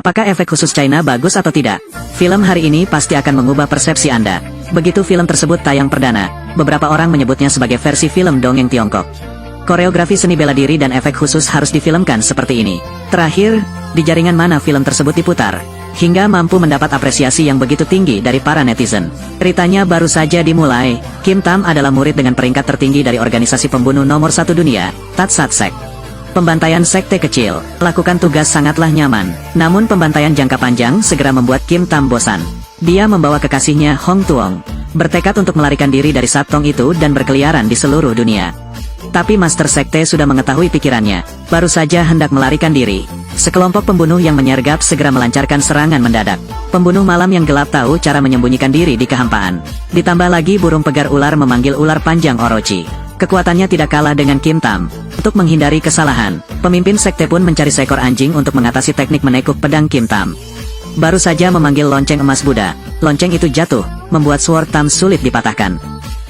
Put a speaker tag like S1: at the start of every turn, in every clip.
S1: Apakah efek khusus China bagus atau tidak? Film hari ini pasti akan mengubah persepsi Anda. Begitu film tersebut tayang perdana, beberapa orang menyebutnya sebagai versi film dongeng Tiongkok. Koreografi seni bela diri dan efek khusus harus difilmkan seperti ini. Terakhir, di jaringan mana film tersebut diputar, hingga mampu mendapat apresiasi yang begitu tinggi dari para netizen. Ceritanya baru saja dimulai. Kim Tam adalah murid dengan peringkat tertinggi dari organisasi pembunuh nomor 1 dunia, Tat Sat Sek. Pembantaian sekte kecil, lakukan tugas sangatlah nyaman. Namun pembantaian jangka panjang segera membuat Kim Tam bosan. Dia membawa kekasihnya Hong Tuong, bertekad untuk melarikan diri dari Satong itu dan berkeliaran di seluruh dunia. Tapi Master Sekte sudah mengetahui pikirannya, baru saja hendak melarikan diri. Sekelompok pembunuh yang menyergap segera melancarkan serangan mendadak. Pembunuh malam yang gelap tahu cara menyembunyikan diri di kehampaan. Ditambah lagi burung pegar ular memanggil ular panjang Orochi. Kekuatannya tidak kalah dengan Kim Tam. Untuk menghindari kesalahan, pemimpin sekte pun mencari seekor anjing untuk mengatasi teknik menekuk pedang Kim Tam. Baru saja memanggil lonceng emas Buddha, lonceng itu jatuh, membuat Sword Tam sulit dipatahkan.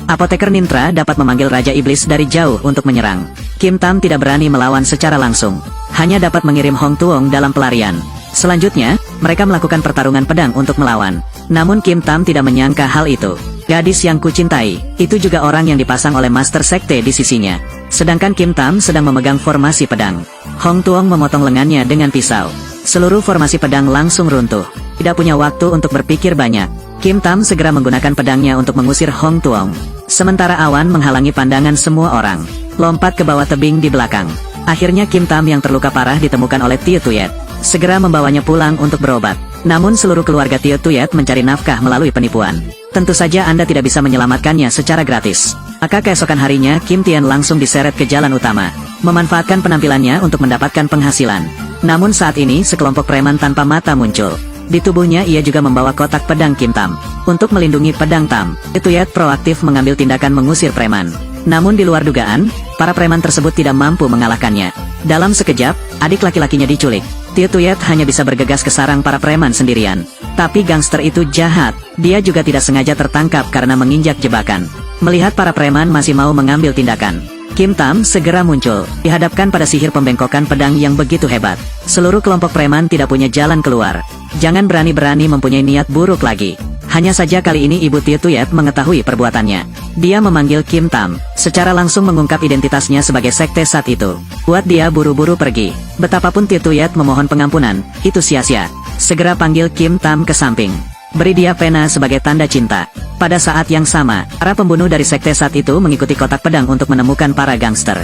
S1: Apoteker Nintra dapat memanggil Raja Iblis dari jauh untuk menyerang. Kim Tam tidak berani melawan secara langsung, hanya dapat mengirim Hong Tuong dalam pelarian. Selanjutnya, mereka melakukan pertarungan pedang untuk melawan. Namun Kim Tam tidak menyangka hal itu. Gadis yang kucintai, itu juga orang yang dipasang oleh Master Sekte di sisinya. Sedangkan Kim Tam sedang memegang formasi pedang. Hong Tuong memotong lengannya dengan pisau. Seluruh formasi pedang langsung runtuh. Tidak punya waktu untuk berpikir banyak, Kim Tam segera menggunakan pedangnya untuk mengusir Hong Tuong. Sementara awan menghalangi pandangan semua orang, lompat ke bawah tebing di belakang. Akhirnya Kim Tam yang terluka parah ditemukan oleh Tio Tuyet, segera membawanya pulang untuk berobat. Namun seluruh keluarga Tio Tuyet mencari nafkah melalui penipuan. Tentu saja Anda tidak bisa menyelamatkannya secara gratis. Maka keesokan harinya Kim Tian langsung diseret ke jalan utama, memanfaatkan penampilannya untuk mendapatkan penghasilan. Namun saat ini sekelompok preman tanpa mata muncul. Di tubuhnya ia juga membawa kotak pedang Kim Tam. Untuk melindungi pedang Tam, Tuyet proaktif mengambil tindakan mengusir preman. Namun di luar dugaan, para preman tersebut tidak mampu mengalahkannya. Dalam sekejap, adik laki-lakinya diculik. Tuyet hanya bisa bergegas ke sarang para preman sendirian. Tapi gangster itu jahat, dia juga tidak sengaja tertangkap karena menginjak jebakan. Melihat para preman masih mau mengambil tindakan, Kim Tam segera muncul, dihadapkan pada sihir pembengkokan pedang yang begitu hebat. Seluruh kelompok preman tidak punya jalan keluar. Jangan berani-berani mempunyai niat buruk lagi. Hanya saja kali ini Ibu Tio Tuyet mengetahui perbuatannya. Dia memanggil Kim Tam, secara langsung mengungkap identitasnya sebagai sekte saat itu. Buat dia buru-buru pergi. Betapapun Tio Tuyet memohon pengampunan, itu sia-sia. Segera panggil Kim Tam ke samping. Beri dia pena sebagai tanda cinta. Pada saat yang sama, para pembunuh dari sekte saat itu mengikuti kotak pedang untuk menemukan para gangster.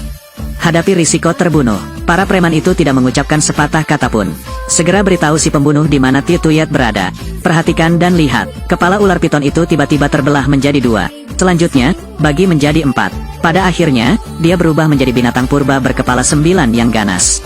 S1: Hadapi risiko terbunuh, para preman itu tidak mengucapkan sepatah kata pun. Segera beritahu si pembunuh di mana Tio Tuyet berada. Perhatikan dan lihat, kepala ular piton itu tiba-tiba terbelah menjadi 2. Selanjutnya, bagi menjadi 4. Pada akhirnya, dia berubah menjadi binatang purba berkepala 9 yang ganas.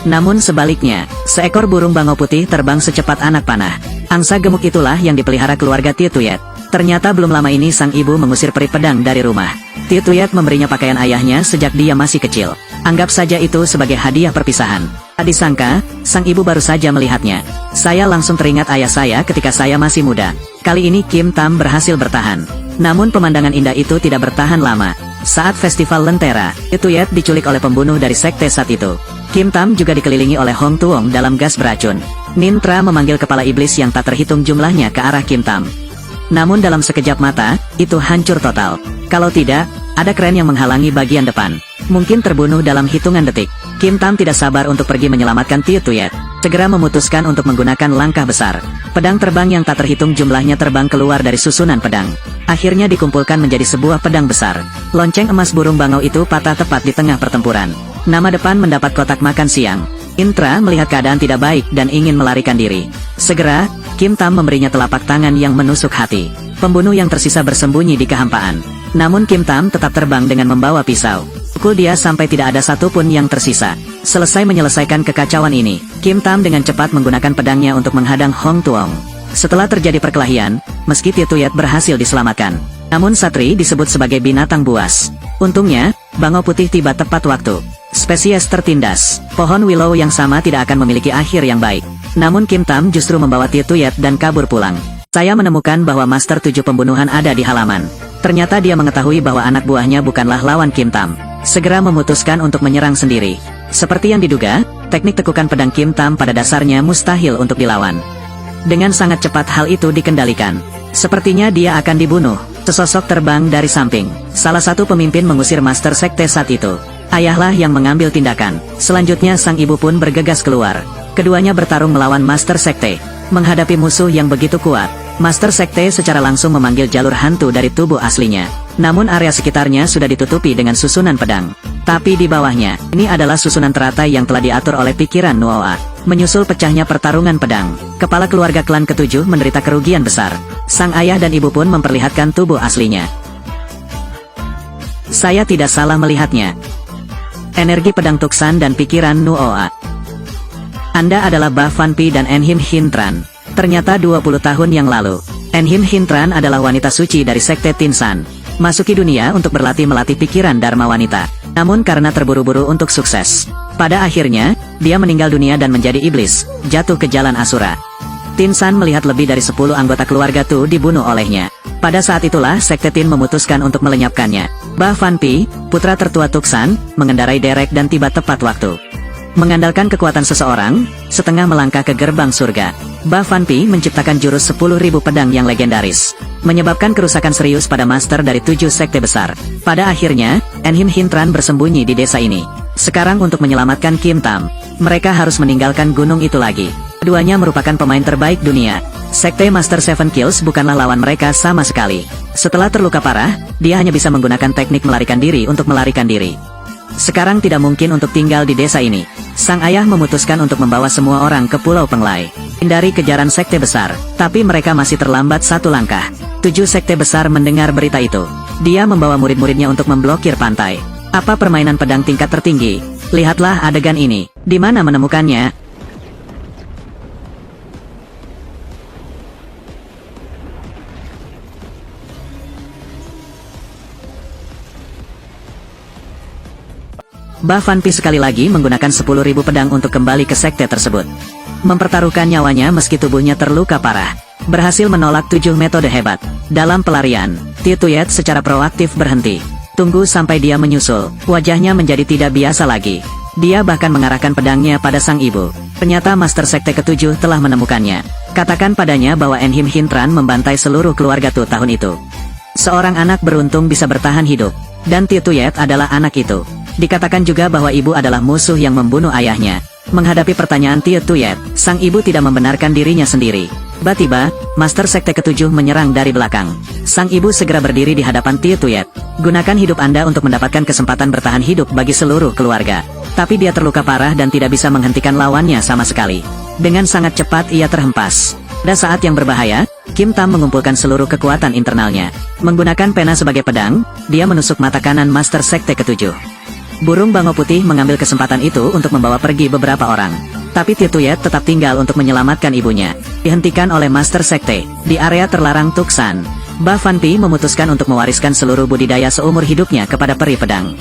S1: Namun sebaliknya, seekor burung bangau putih terbang secepat anak panah. Angsa gemuk itulah yang dipelihara keluarga Tio Tuyet. Ternyata belum lama ini sang ibu mengusir peri pedang dari rumah. Tio Tuyet memberinya pakaian ayahnya sejak dia masih kecil. Anggap saja itu sebagai hadiah perpisahan. Tak disangka, sang ibu baru saja melihatnya. Saya langsung teringat ayah saya ketika saya masih muda. Kali ini Kim Tam berhasil bertahan. Namun pemandangan indah itu tidak bertahan lama. Saat festival Lentera, Tio Tuyet diculik oleh pembunuh dari sekte saat itu. Kim Tam juga dikelilingi oleh Hong Tuong dalam gas beracun. Nintra memanggil kepala iblis yang tak terhitung jumlahnya ke arah Kim Tam. Namun dalam sekejap mata, itu hancur total. Kalau tidak, ada kren yang menghalangi bagian depan. Mungkin terbunuh dalam hitungan detik. Kim Tam tidak sabar untuk pergi menyelamatkan Tio Tuyet. Segera memutuskan untuk menggunakan langkah besar. Pedang terbang yang tak terhitung jumlahnya terbang keluar dari susunan pedang. Akhirnya dikumpulkan menjadi sebuah pedang besar. Lonceng emas burung bangau itu patah tepat di tengah pertempuran. Nama depan mendapat kotak makan siang. Intra melihat keadaan tidak baik dan ingin melarikan diri. Segera, Kim Tam memberinya telapak tangan yang menusuk hati. Pembunuh yang tersisa bersembunyi di kehampaan. Namun Kim Tam tetap terbang dengan membawa pisau. Pukul dia sampai tidak ada satupun yang tersisa. Selesai menyelesaikan kekacauan ini, Kim Tam dengan cepat menggunakan pedangnya untuk menghadang Hong Tuong. Setelah terjadi perkelahian, meski Tio Tuyet berhasil diselamatkan, namun Satri disebut sebagai binatang buas. Untungnya, bangau putih tiba tepat waktu. Spesies tertindas, pohon willow yang sama tidak akan memiliki akhir yang baik. Namun Kim Tam justru membawa Tio Tuyet dan kabur pulang. Saya menemukan bahwa Master 7 pembunuhan ada di halaman. Ternyata dia mengetahui bahwa anak buahnya bukanlah lawan Kim Tam. Segera memutuskan untuk menyerang sendiri. Seperti yang diduga, Teknik tekukan pedang Kim Tam pada dasarnya mustahil untuk dilawan. Dengan sangat cepat hal itu dikendalikan. Sepertinya dia akan dibunuh. Sesosok terbang dari samping. Salah satu pemimpin mengusir Master Sekte saat itu. Ayahlah yang mengambil tindakan. Selanjutnya sang ibu pun bergegas keluar. Keduanya bertarung melawan Master Sekte. Menghadapi musuh yang begitu kuat, Master Sekte secara langsung memanggil jalur hantu dari tubuh aslinya. Namun area sekitarnya sudah ditutupi dengan susunan pedang. Tapi di bawahnya, ini adalah susunan teratai yang telah diatur oleh pikiran Nuoa. Menyusul pecahnya pertarungan pedang, kepala keluarga klan ketujuh menderita kerugian besar. Sang ayah dan ibu pun memperlihatkan tubuh aslinya. Saya tidak salah melihatnya. Energi pedang Tuxan dan pikiran Nuoa. Anda adalah Ba Fanpi dan Enhim Hintran. Ternyata 20 tahun yang lalu, Enhim Hintran adalah wanita suci dari Sekte Tinsan. Masuki dunia untuk melatih pikiran Dharma wanita. Namun karena terburu-buru untuk sukses, pada akhirnya, dia meninggal dunia dan menjadi iblis, jatuh ke jalan Asura. Tinsan melihat lebih dari 10 anggota keluarga Tu dibunuh olehnya. Pada saat itulah Sekte Tin memutuskan untuk melenyapkannya. Ba Fanpi, putra tertua Tuxan, mengendarai derek dan tiba tepat waktu. Mengandalkan kekuatan seseorang, setengah melangkah ke gerbang surga. Ba Fanpi menciptakan jurus 10.000 pedang yang legendaris, menyebabkan kerusakan serius pada master dari 7 sekte besar. Pada akhirnya, Enhim Hintran bersembunyi di desa ini. Sekarang untuk menyelamatkan Kim Tam, mereka harus meninggalkan gunung itu lagi. Keduanya merupakan pemain terbaik dunia. Sekte Master Seven Kills bukanlah lawan mereka sama sekali. Setelah terluka parah, dia hanya bisa menggunakan teknik melarikan diri untuk melarikan diri. Sekarang tidak mungkin untuk tinggal di desa ini. Sang ayah memutuskan untuk membawa semua orang ke Pulau Penglai. Hindari kejaran sekte besar, tapi mereka masih terlambat satu langkah. 7 sekte besar mendengar berita itu. Dia membawa murid-muridnya untuk memblokir pantai. Apa permainan pedang tingkat tertinggi? Lihatlah adegan ini. Di mana menemukannya? Ba Fanpi sekali lagi menggunakan 10.000 pedang untuk kembali ke sekte tersebut. Mempertaruhkan nyawanya meski tubuhnya terluka parah. Berhasil menolak 7 metode hebat. Dalam pelarian, Tietuyet secara proaktif berhenti. Tunggu sampai dia menyusul, wajahnya menjadi tidak biasa lagi. Dia bahkan mengarahkan pedangnya pada sang ibu. Ternyata Master Sekte ke-7 telah menemukannya. Katakan padanya bahwa Enhim Hintran membantai seluruh keluarga Tu tahun itu. Seorang anak beruntung bisa bertahan hidup. Dan Tietuyet adalah anak itu. Dikatakan juga bahwa ibu adalah musuh yang membunuh ayahnya. Menghadapi pertanyaan Tietuyet, sang ibu tidak membenarkan dirinya sendiri. Tiba-tiba, Master Sekte ke-7 menyerang dari belakang. Sang ibu segera berdiri di hadapan Tietuyet. Gunakan hidup Anda untuk mendapatkan kesempatan bertahan hidup bagi seluruh keluarga. Tapi dia terluka parah dan tidak bisa menghentikan lawannya sama sekali. Dengan sangat cepat ia terhempas. Pada saat yang berbahaya, Kim Tam mengumpulkan seluruh kekuatan internalnya. Menggunakan pena sebagai pedang, dia menusuk mata kanan Master Sekte ke-7. Burung Bango Putih mengambil kesempatan itu untuk membawa pergi beberapa orang. Tapi Tietuyet tetap tinggal untuk menyelamatkan ibunya. Dihentikan oleh Master Sekte, di area terlarang Tuxan. Ba Fanpi memutuskan untuk mewariskan seluruh budidaya seumur hidupnya kepada peri pedang.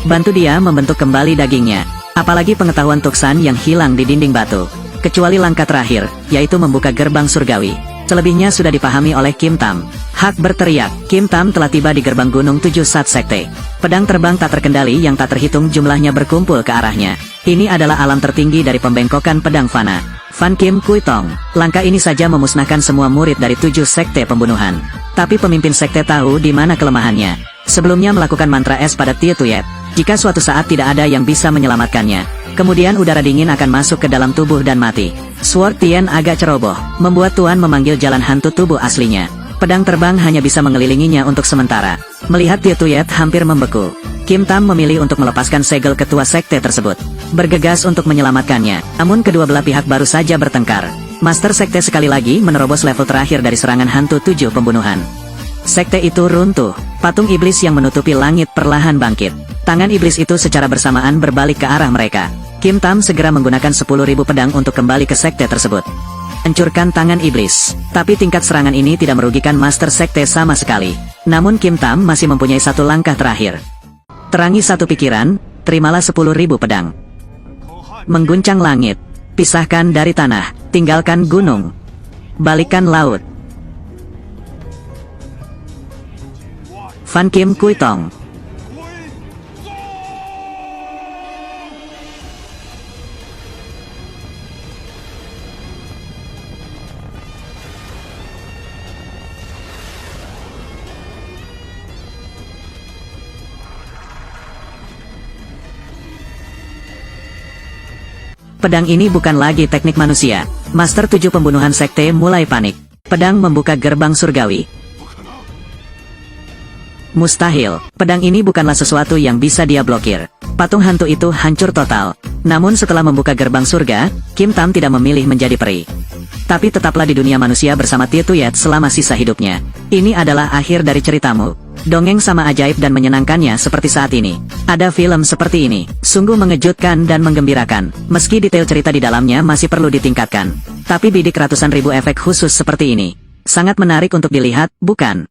S1: Bantu dia membentuk kembali dagingnya. Apalagi pengetahuan Tuxan yang hilang di dinding batu. Kecuali langkah terakhir, yaitu membuka gerbang surgawi. Selebihnya sudah dipahami oleh Kim Tam. Hak berteriak, Kim Tam telah tiba di gerbang gunung 7 Sat Sekte. Pedang terbang tak terkendali yang tak terhitung jumlahnya berkumpul ke arahnya. Ini adalah alam tertinggi dari pembengkokan pedang fana. Fan Kim Kui Tong. Langkah ini saja memusnahkan semua murid dari 7 sekte pembunuhan. Tapi pemimpin sekte tahu di mana kelemahannya. Sebelumnya melakukan mantra es pada Tietuyet. Jika suatu saat tidak ada yang bisa menyelamatkannya, kemudian udara dingin akan masuk ke dalam tubuh dan mati. Sword Tien agak ceroboh, membuat Tuan memanggil jalan hantu tubuh aslinya. Pedang terbang hanya bisa mengelilinginya untuk sementara. Melihat Tietuyet hampir membeku, Kim Tam memilih untuk melepaskan segel ketua sekte tersebut. Bergegas untuk menyelamatkannya, namun kedua belah pihak baru saja bertengkar. Master Sekte sekali lagi menerobos level terakhir dari serangan hantu 7 pembunuhan. Sekte itu runtuh, patung iblis yang menutupi langit perlahan bangkit. Tangan iblis itu secara bersamaan berbalik ke arah mereka. Kim Tam segera menggunakan 10.000 pedang untuk kembali ke sekte tersebut. Hancurkan tangan iblis. Tapi tingkat serangan ini tidak merugikan Master Sekte sama sekali. Namun Kim Tam masih mempunyai satu langkah terakhir. Terangi satu pikiran, terimalah 10.000 pedang. Mengguncang langit. Pisahkan dari tanah, tinggalkan gunung. Balikan laut. Fan Kim Kui Tong.
S2: 归宗。
S1: Fan Kim Kui Tong.
S2: 归宗。
S1: Pedang ini bukan lagi teknik manusia. Master 7 pembunuhan sekte mulai panik. Pedang membuka gerbang surgawi. Mustahil, pedang ini bukanlah sesuatu yang bisa dia blokir. Patung hantu itu hancur total. Namun setelah membuka gerbang surga, Kim Tam tidak memilih menjadi peri. Tapi tetaplah di dunia manusia bersama Tituyet selama sisa hidupnya. Ini adalah akhir dari ceritamu. Dongeng sama ajaib dan menyenangkannya seperti saat ini. Ada film seperti ini, sungguh mengejutkan dan menggembirakan. Meski detail cerita di dalamnya masih perlu ditingkatkan. Tapi bidik ratusan ribu efek khusus seperti ini. Sangat menarik untuk dilihat, bukan?